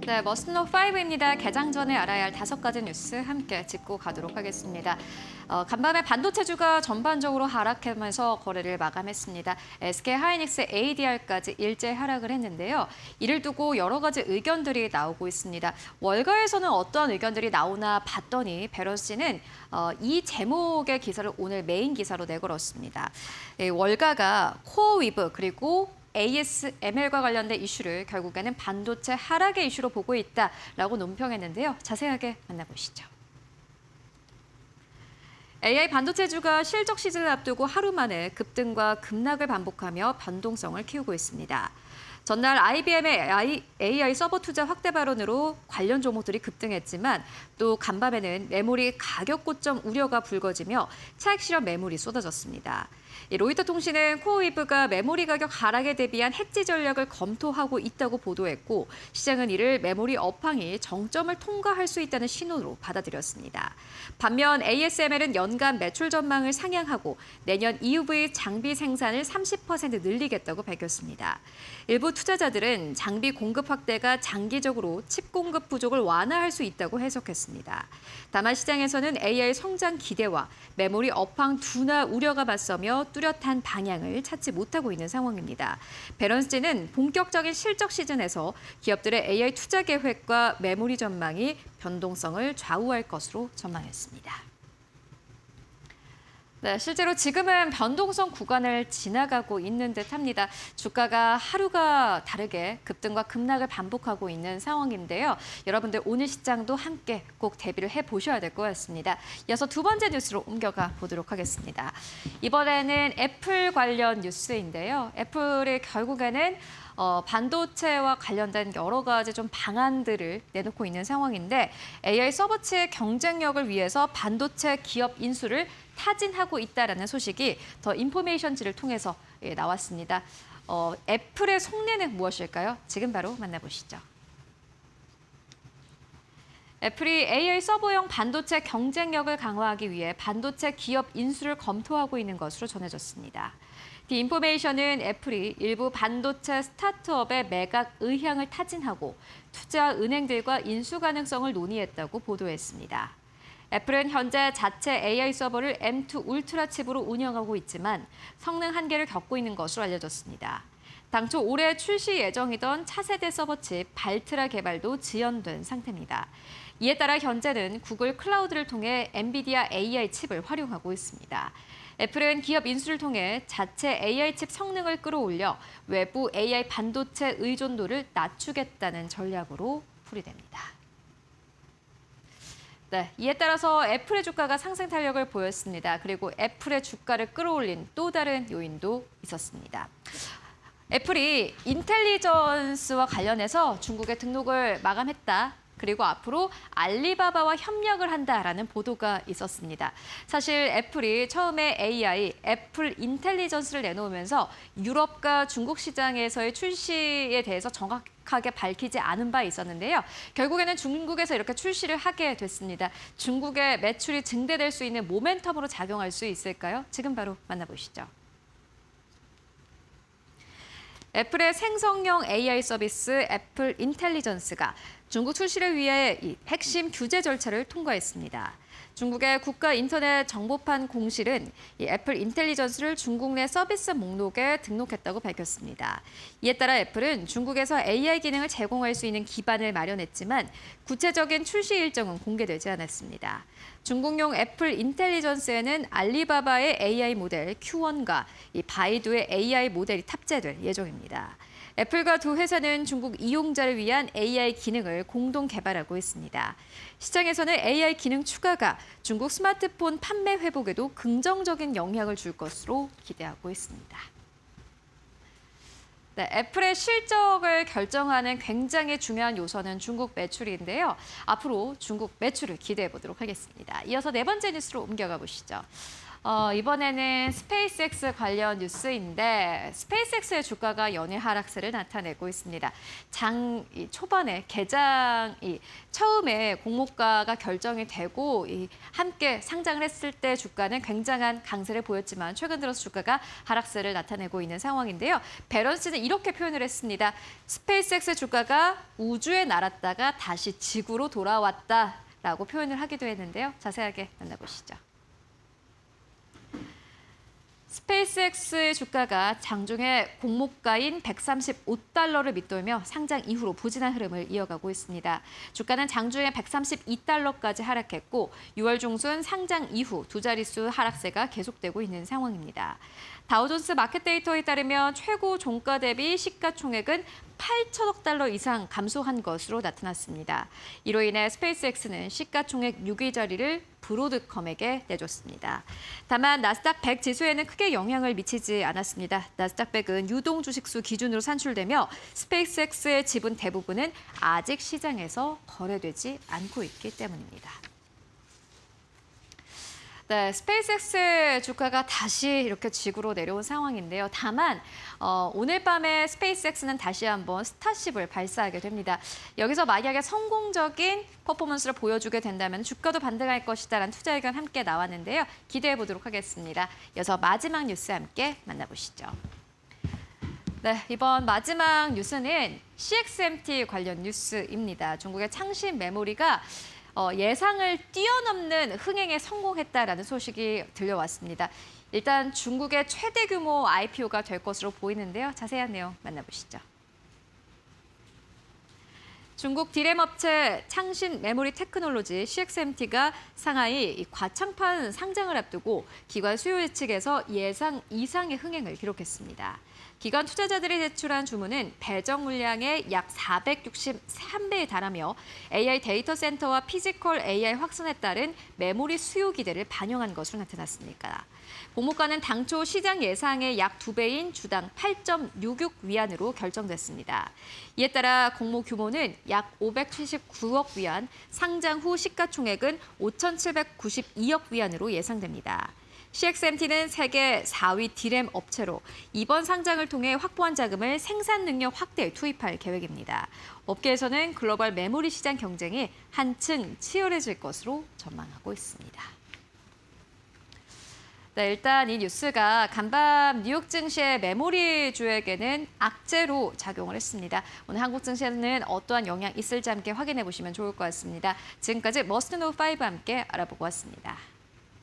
네, 머스노 5입니다. 개장 전에 알아야 할 5가지 뉴스 함께 짚고 가도록 하겠습니다. 간밤에 반도체주가 전반적으로 하락하면서 거래를 마감했습니다. SK하이닉스 ADR까지 일제 하락을 했는데요. 이를 두고 여러 가지 의견들이 나오고 있습니다. 월가에서는 어떠한 의견들이 나오나 봤더니 배런스 씨는 이 제목의 기사를 오늘 메인 기사로 내걸었습니다. 월가가 코어 위브 그리고 ASML과 관련된 이슈를 결국에는 반도체 하락의 이슈로 보고 있다라고 논평했는데요. 자세하게 만나보시죠. AI 반도체주가 실적 시즌을 앞두고 하루 만에 급등과 급락을 반복하며 변동성을 키우고 있습니다. 전날 IBM의 AI 서버 투자 확대 발언으로 관련 종목들이 급등했지만 또 간밤에는 메모리 가격 고점 우려가 불거지며 차익 실현 매물이 쏟아졌습니다. 로이터 통신은 코어위브가 메모리 가격 하락에 대비한 해지 전략을 검토하고 있다고 보도했고 시장은 이를 메모리 업황이 정점을 통과할 수 있다는 신호로 받아들였습니다. 반면 ASML은 연간 매출 전망을 상향하고 내년 EUV 장비 생산을 30% 늘리겠다고 밝혔습니다. 일부 투자자들은 장비 공급 확대가 장기적으로 칩 공급 부족을 완화할 수 있다고 해석했습니다. 다만 시장에서는 AI 성장 기대와 메모리 업황 둔화 우려가 맞서며 뚜렷한 방향을 찾지 못하고 있는 상황입니다. 배런스는 본격적인 실적 시즌에서 기업들의 AI 투자 계획과 메모리 전망이 변동성을 좌우할 것으로 전망했습니다. 네, 실제로 지금은 변동성 구간을 지나가고 있는 듯합니다. 주가가 하루가 다르게 급등과 급락을 반복하고 있는 상황인데요. 여러분들 오늘 시장도 함께 꼭 대비를 해보셔야 될 것 같습니다. 이어서 두 번째 뉴스로 옮겨가 보도록 하겠습니다. 이번에는 애플 관련 뉴스인데요. 애플이 결국에는 반도체와 관련된 여러 가지 좀 방안들을 내놓고 있는 상황인데 AI 서버치의 경쟁력을 위해서 반도체 기업 인수를 타진하고 있다라는 소식이 더 인포메이션지를 통해서 나왔습니다. 애플의 속내는 무엇일까요? 지금 바로 만나보시죠. 애플이 AI 서버용 반도체 경쟁력을 강화하기 위해 반도체 기업 인수를 검토하고 있는 것으로 전해졌습니다. 디 인포메이션은 애플이 일부 반도체 스타트업의 매각 의향을 타진하고 투자 은행들과 인수 가능성을 논의했다고 보도했습니다. 애플은 현재 자체 AI 서버를 M2 울트라 칩으로 운영하고 있지만 성능 한계를 겪고 있는 것으로 알려졌습니다. 당초 올해 출시 예정이던 차세대 서버칩 발트라 개발도 지연된 상태입니다. 이에 따라 현재는 구글 클라우드를 통해 엔비디아 AI 칩을 활용하고 있습니다. 애플은 기업 인수를 통해 자체 AI 칩 성능을 끌어올려 외부 AI 반도체 의존도를 낮추겠다는 전략으로 풀이됩니다. 네, 이에 따라서 애플의 주가가 상승 탄력을 보였습니다. 그리고 애플의 주가를 끌어올린 또 다른 요인도 있었습니다. 애플이 인텔리전스와 관련해서 중국의 등록을 마감했다. 그리고 앞으로 알리바바와 협력을 한다라는 보도가 있었습니다. 사실 애플이 처음에 AI, 애플 인텔리전스를 내놓으면서 유럽과 중국 시장에서의 출시에 대해서 정확하게 밝히지 않은 바 있었는데요. 결국에는 중국에서 이렇게 출시를 하게 됐습니다. 중국의 매출이 증대될 수 있는 모멘텀으로 작용할 수 있을까요? 지금 바로 만나보시죠. 애플의 생성형 AI 서비스 애플 인텔리전스가 중국 출시를 위해 이 핵심 규제 절차를 통과했습니다. 중국의 국가 인터넷 정보판 공실은 이 애플 인텔리전스를 중국 내 서비스 목록에 등록했다고 밝혔습니다. 이에 따라 애플은 중국에서 AI 기능을 제공할 수 있는 기반을 마련했지만 구체적인 출시 일정은 공개되지 않았습니다. 중국용 애플 인텔리전스에는 알리바바의 AI 모델 Q1과 이 바이두의 AI 모델이 탑재될 예정입니다. 애플과 두 회사는 중국 이용자를 위한 AI 기능을 공동 개발하고 있습니다. 시장에서는 AI 기능 추가가 중국 스마트폰 판매 회복에도 긍정적인 영향을 줄 것으로 기대하고 있습니다. 네, 애플의 실적을 결정하는 굉장히 중요한 요소는 중국 매출인데요. 앞으로 중국 매출을 기대해 보도록 하겠습니다. 이어서 네 번째 뉴스로 옮겨가 보시죠. 이번에는 스페이스X 관련 뉴스인데 스페이스X의 주가가 연일 하락세를 나타내고 있습니다. 초반에 개장이 처음에 공모가가 결정이 되고 함께 상장을 했을 때 주가는 굉장한 강세를 보였지만 최근 들어서 주가가 하락세를 나타내고 있는 상황인데요. 배런스는 이렇게 표현을 했습니다. 스페이스X 주가가 우주에 날았다가 다시 지구로 돌아왔다라고 표현을 하기도 했는데요. 자세하게 만나보시죠. 스페이스X의 주가가 장중에 공모가인 135달러를 밑돌며 상장 이후로 부진한 흐름을 이어가고 있습니다. 주가는 장중에 132달러까지 하락했고 6월 중순 상장 이후 두 자릿수 하락세가 계속되고 있는 상황입니다. 다우존스 마켓 데이터에 따르면 최고 종가 대비 시가총액은 8천억 달러 이상 감소한 것으로 나타났습니다. 이로 인해 스페이스X는 시가총액 6위 자리를 브로드컴에게 내줬습니다. 다만 나스닥 100 지수에는 크게 영향을 미치지 않았습니다. 나스닥 100은 유동 주식수 기준으로 산출되며 스페이스X의 지분 대부분은 아직 시장에서 거래되지 않고 있기 때문입니다. 네, 스페이스X 주가가 다시 이렇게 지구로 내려온 상황인데요. 다만 오늘 밤에 스페이스X는 다시 한번 스타쉽을 발사하게 됩니다. 여기서 만약에 성공적인 퍼포먼스를 보여주게 된다면 주가도 반등할 것이다라는 투자 의견 함께 나왔는데요. 기대해 보도록 하겠습니다. 이어서 마지막 뉴스 함께 만나보시죠. 네, 이번 마지막 뉴스는 CXMT 관련 뉴스입니다. 중국의 창신 메모리가 예상을 뛰어넘는 흥행에 성공했다라는 소식이 들려왔습니다. 일단 중국의 최대 규모 IPO가 될 것으로 보이는데요. 자세한 내용 만나보시죠. 중국 디램 업체 창신 메모리 테크놀로지 CXMT가 상하이 과창판 상장을 앞두고 기관 수요 측에서 예상 이상의 흥행을 기록했습니다. 기관 투자자들이 제출한 주문은 배정 물량의 약 463배에 달하며 AI 데이터 센터와 피지컬 AI 확산에 따른 메모리 수요 기대를 반영한 것으로 나타났습니다. 공모가는 당초 시장 예상의 약 2배인 주당 8.66위안으로 결정됐습니다. 이에 따라 공모 규모는 약 579억 위안, 상장 후 시가총액은 5,792억 위안으로 예상됩니다. CXMT는 세계 4위 디램 업체로 이번 상장을 통해 확보한 자금을 생산 능력 확대에 투입할 계획입니다. 업계에서는 글로벌 메모리 시장 경쟁이 한층 치열해질 것으로 전망하고 있습니다. 네, 일단 이 뉴스가 간밤 뉴욕 증시의 메모리주에게는 악재로 작용을 했습니다. 오늘 한국 증시에는 어떠한 영향이 있을지 함께 확인해 보시면 좋을 것 같습니다. 지금까지 머스트 노우 5 함께 알아보고 왔습니다.